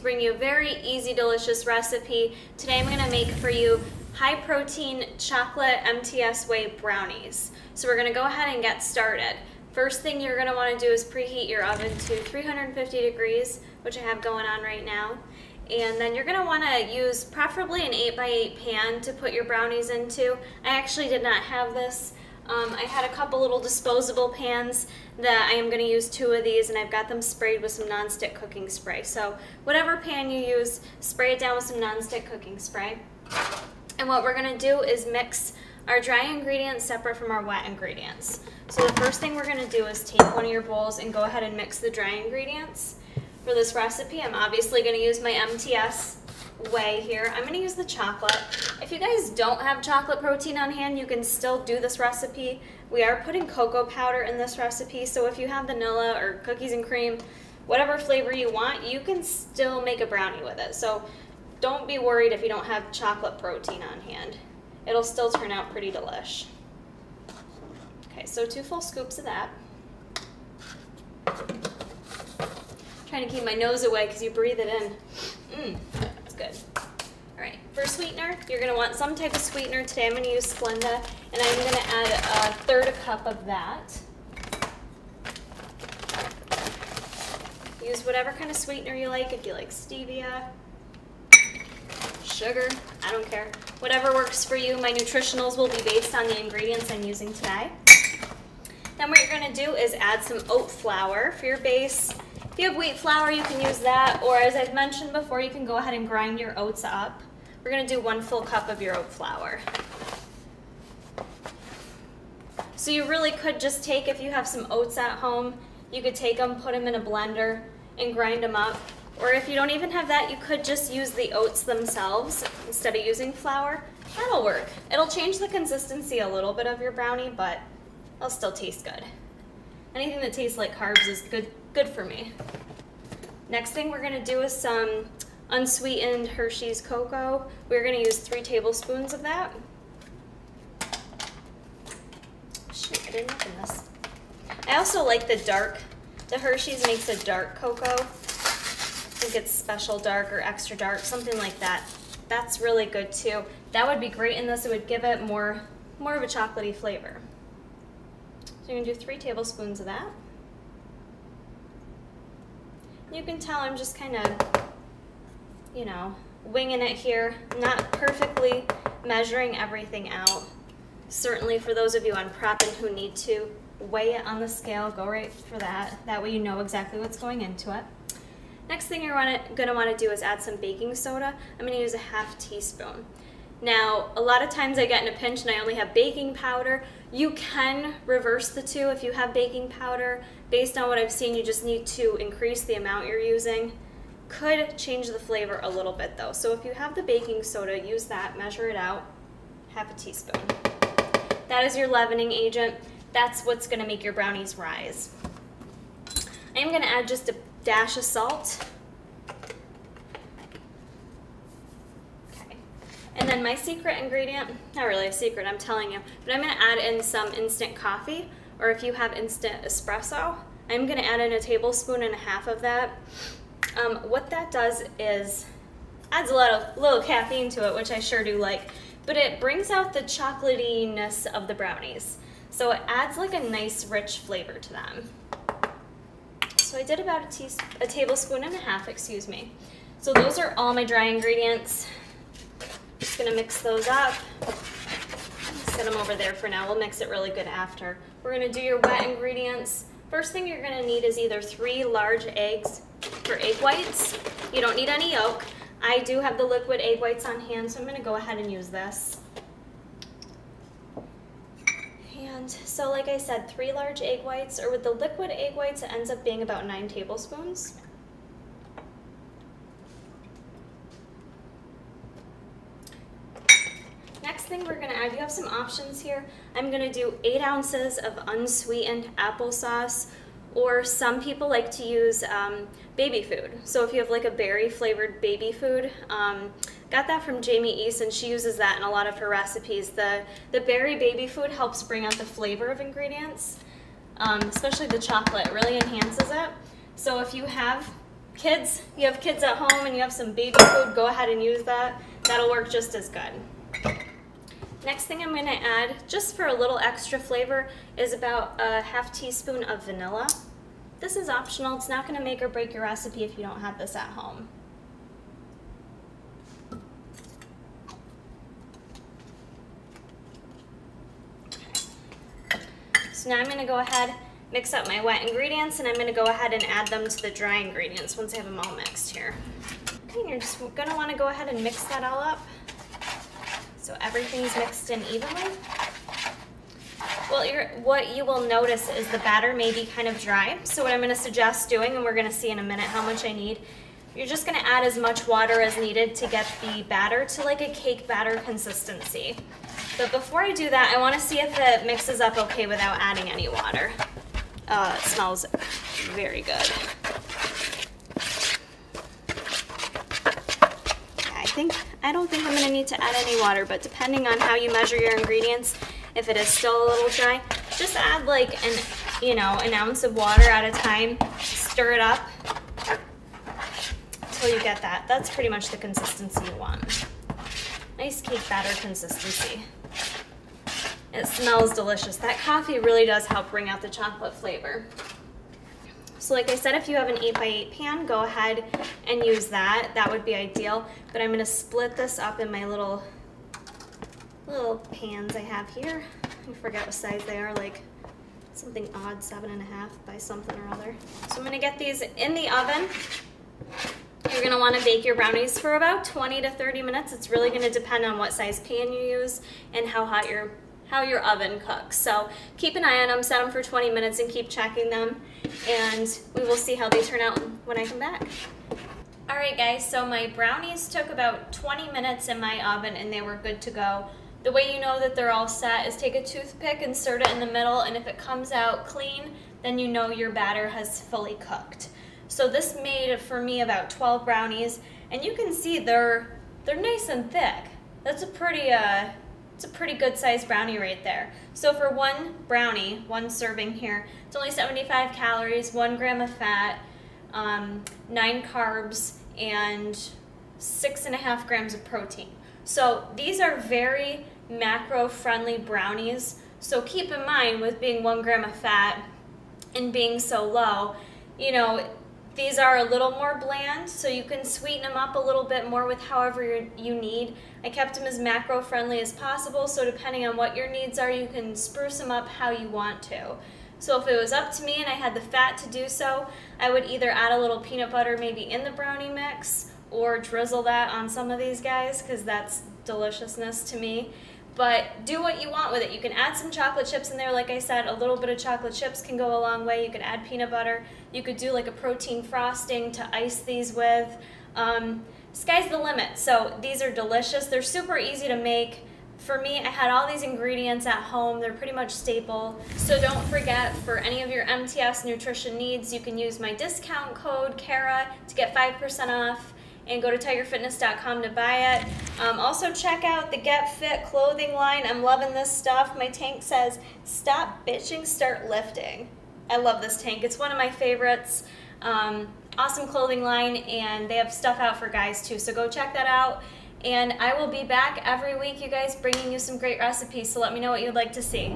bring you a very easy, delicious recipe. Today I'm gonna make for you high protein chocolate MTS Whey brownies. So we're gonna go ahead and get started. First thing you're gonna wanna do is preheat your oven to 350 degrees, which I have going on right now. And then you're gonna wanna use preferably an 8x8 pan to put your brownies into. I actually did not have this. I had a couple little disposable pans that I am going to use 2 of these, and I've got them sprayed with some nonstick cooking spray. So whatever pan you use, spray it down with some nonstick cooking spray. And what we're going to do is mix our dry ingredients separate from our wet ingredients. So the first thing we're going to do is take one of your bowls and go ahead and mix the dry ingredients. For this recipe, I'm obviously going to use my MTS Whey here. I'm going to use the chocolate. If you guys don't have chocolate protein on hand, you can still do this recipe. We are putting cocoa powder in this recipe, so if you have vanilla or cookies and cream, whatever flavor you want, you can still make a brownie with it. So don't be worried if you don't have chocolate protein on hand. It'll still turn out pretty delish. Okay, so 2 full scoops of that. Trying to keep my nose away because you breathe it in. That's good. All right, for sweetener, you're going to want some type of sweetener. Today I'm going to use Splenda, and I'm going to add a 1/3 cup of that. Use whatever kind of sweetener you like. If you like stevia, sugar, I don't care. Whatever works for you. My Nutritionals will be based on the ingredients I'm using today. Then what you're going to do is add some oat flour for your base. If you have wheat flour, you can use that, or as I've mentioned before, you can go ahead and grind your oats up. We're going to do 1 full cup of your oat flour. So you really could just take, if you have some oats at home, you could take them, put them in a blender, and grind them up. Or if you don't even have that, you could just use the oats themselves instead of using flour. That'll work. It'll change the consistency a little bit of your brownie, but it'll still taste good. Anything that tastes like carbs is good for me. Next thing we're going to do is some unsweetened Hershey's cocoa. We're going to use 3 tablespoons of that. Shoot, I didn't open this. I also like the Hershey's makes a dark cocoa. I think it's special dark or extra dark, something like that. That's really good too. That would be great in this. It would give it more of a chocolatey flavor. So you're going to do 3 tablespoons of that. You can tell I'm just kind of, you know, winging it here, not perfectly measuring everything out. Certainly for those of you on prep and who need to weigh it on the scale, go right for that. That way you know exactly what's going into it. Next thing you're going to want to do is add some baking soda. I'm going to use a 1/2 teaspoon. Now, a lot of times I get in a pinch and I only have baking powder. You can reverse the 2 if you have baking powder. Based on what I've seen, you just need to increase the amount you're using. Could change the flavor a little bit though. So if you have the baking soda, use that, measure it out, 1/2 teaspoon. That is your leavening agent. That's what's going to make your brownies rise. I am going to add just a dash of salt. And then my secret ingredient, not really a secret, I'm telling you, but I'm going to add in some instant coffee, or if you have instant espresso, I'm going to add in 1.5 tablespoons of that. What that does is adds a little caffeine to it, which I sure do like, but it brings out the chocolatiness of the brownies. So it adds like a nice rich flavor to them. So I did about 1.5 tablespoons, excuse me. So those are all my dry ingredients. Just going to mix those up. Set them over there for now. We'll mix it really good after. We're going to do your wet ingredients. First thing you're going to need is either 3 large eggs for egg whites. You don't need any yolk. I do have the liquid egg whites on hand, so I'm going to go ahead and use this. And so like I said, 3 large egg whites, or with the liquid egg whites it ends up being about 9 tablespoons. Next thing we're going to add, you have some options here. I'm going to do 8 ounces of unsweetened applesauce, or some people like to use baby food. So if you have like a berry flavored baby food, got that from Jamie East, and she uses that in a lot of her recipes. The berry baby food helps bring out the flavor of ingredients, especially the chocolate. It really enhances it. So if you have Kids, you have kids at home and you have some baby food, go ahead and use that. That'll work just as good. Next thing I'm gonna add, just for a little extra flavor, is about a half teaspoon of vanilla. This is optional. It's not gonna make or break your recipe if you don't have this at home. Okay. So now I'm gonna go ahead, mix up my wet ingredients, and I'm gonna go ahead and add them to the dry ingredients once I have them all mixed here. Okay, and you're just gonna wanna go ahead and mix that all up so everything's mixed in evenly. Well, what you will notice is the batter may be kind of dry. So what I'm gonna suggest doing, and we're gonna see in a minute how much I need, you're just gonna add as much water as needed to get the batter to like a cake batter consistency. But before I do that, I wanna see if it mixes up okay without adding any water. It smells very good. I don't think I'm gonna need to add any water, but depending on how you measure your ingredients, if it is still a little dry, just add like an ounce of water at a time. Stir it up until you get that. That's pretty much the consistency you want. Nice cake batter consistency. It smells delicious. That coffee really does help bring out the chocolate flavor. So like I said, if you have an 8x8 pan, go ahead and use that. That would be ideal. But I'm gonna split this up in my little pans I have here. I forget what size they are, like something odd, 7.5 by something or other. So I'm gonna get these in the oven. You're gonna wanna bake your brownies for about 20 to 30 minutes. It's really gonna depend on what size pan you use and how hot your oven cooks. So keep an eye on them, set them for 20 minutes and keep checking them, and we will see how they turn out when I come back. All right guys, so my brownies took about 20 minutes in my oven and they were good to go. The way you know that they're all set is take a toothpick, insert it in the middle, and if it comes out clean, then you know your batter has fully cooked. So this made for me about 12 brownies, and you can see they're nice and thick. That's a pretty good sized brownie right there. So for one brownie, one serving here, it's only 75 calories, 1 gram of fat, 9 carbs, and 6.5 grams of protein. So these are very macro-friendly brownies. So keep in mind, with being 1 gram of fat and being so low, these are a little more bland, so you can sweeten them up a little bit more with however you need. I kept them as macro-friendly as possible, so depending on what your needs are, you can spruce them up how you want to. So if it was up to me and I had the fat to do so, I would either add a little peanut butter maybe in the brownie mix or drizzle that on some of these guys, because that's deliciousness to me. But do what you want with it. You can add some chocolate chips in there. Like I said, a little bit of chocolate chips can go a long way. You could add peanut butter. You could do like a protein frosting to ice these with. Sky's the limit. So these are delicious. They're super easy to make. For me, I had all these ingredients at home. They're pretty much staple. So don't forget, for any of your MTS nutrition needs, you can use my discount code KARA to get 5% off. And go to tigerfitness.com to buy it. Also check out the Get Fit clothing line. I'm loving this stuff. My tank says, "Stop bitching, start lifting." I love this tank. It's one of my favorites. Awesome clothing line, and they have stuff out for guys too, so go check that out. And I will be back every week, you guys, bringing you some great recipes, so let me know what you'd like to see.